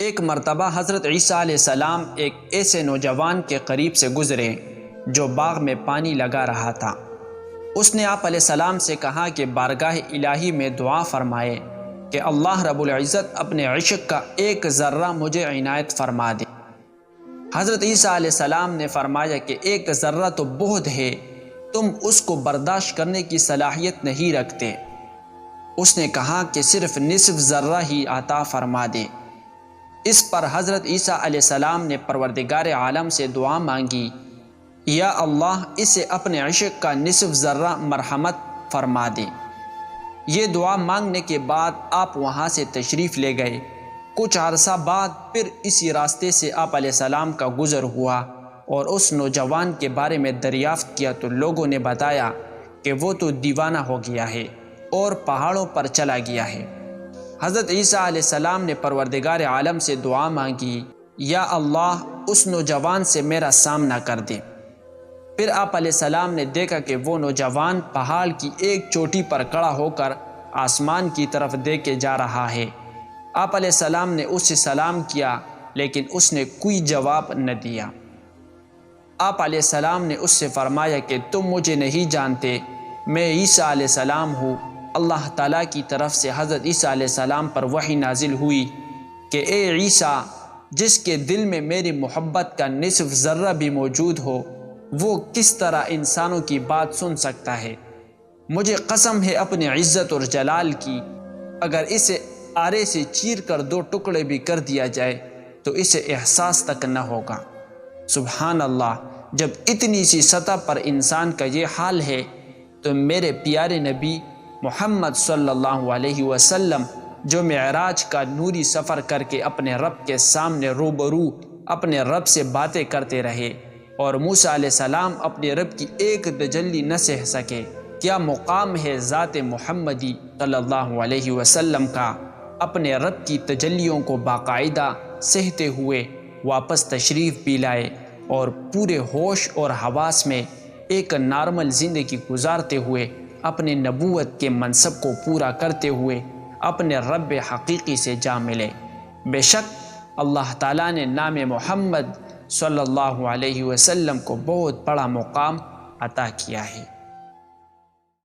ایک مرتبہ حضرت عیسیٰ علیہ السلام ایک ایسے نوجوان کے قریب سے گزرے جو باغ میں پانی لگا رہا تھا۔ اس نے آپ علیہ السلام سے کہا کہ بارگاہ الہی میں دعا فرمائے کہ اللہ رب العزت اپنے عشق کا ایک ذرہ مجھے عنایت فرما دے۔ حضرت عیسیٰ علیہ السلام نے فرمایا کہ ایک ذرہ تو بہت ہے، تم اس کو برداشت کرنے کی صلاحیت نہیں رکھتے۔ اس نے کہا کہ صرف نصف ذرہ ہی عطا فرما دے۔ اس پر حضرت عیسیٰ علیہ السلام نے پروردگار عالم سے دعا مانگی، یا اللہ اسے اپنے عشق کا نصف ذرہ مرحمت فرما دے۔ یہ دعا مانگنے کے بعد آپ وہاں سے تشریف لے گئے۔ کچھ عرصہ بعد پھر اسی راستے سے آپ علیہ السلام کا گزر ہوا اور اس نوجوان کے بارے میں دریافت کیا تو لوگوں نے بتایا کہ وہ تو دیوانہ ہو گیا ہے اور پہاڑوں پر چلا گیا ہے۔ حضرت عیسیٰ علیہ السلام نے پروردگار عالم سے دعا مانگی، یا اللہ اس نوجوان سے میرا سامنا کر دے۔ پھر آپ علیہ السلام نے دیکھا کہ وہ نوجوان پہاڑ کی ایک چوٹی پر کھڑا ہو کر آسمان کی طرف دیکھے جا رہا ہے۔ آپ علیہ السلام نے اس سے سلام کیا لیکن اس نے کوئی جواب نہ دیا۔ آپ علیہ السلام نے اس سے فرمایا کہ تم مجھے نہیں جانتے، میں عیسیٰ علیہ السلام ہوں۔ اللہ تعالیٰ کی طرف سے حضرت عیسیٰ علیہ السلام پر وحی نازل ہوئی کہ اے عیسیٰ، جس کے دل میں میری محبت کا نصف ذرہ بھی موجود ہو، وہ کس طرح انسانوں کی بات سن سکتا ہے؟ مجھے قسم ہے اپنی عزت اور جلال کی، اگر اسے آرے سے چیر کر 2 ٹکڑے بھی کر دیا جائے تو اسے احساس تک نہ ہوگا۔ سبحان اللہ، جب اتنی سی سطح پر انسان کا یہ حال ہے تو میرے پیارے نبی محمد صلی اللہ علیہ وسلم، جو معراج کا نوری سفر کر کے اپنے رب کے سامنے روبرو اپنے رب سے باتیں کرتے رہے اور موسیٰ علیہ السلام اپنے رب کی ایک تجلی نہ سہ سکے، کیا مقام ہے ذات محمدی صلی اللہ علیہ وسلم کا اپنے رب کی تجلیوں کو باقاعدہ سہتے ہوئے واپس تشریف بھی لائے اور پورے ہوش اور حواس میں ایک نارمل زندگی گزارتے ہوئے اپنے نبوت کے منصب کو پورا کرتے ہوئے اپنے رب حقیقی سے جا ملے۔ بے شک اللہ تعالیٰ نے نام محمد صلی اللہ علیہ وسلم کو بہت بڑا مقام عطا کیا ہے۔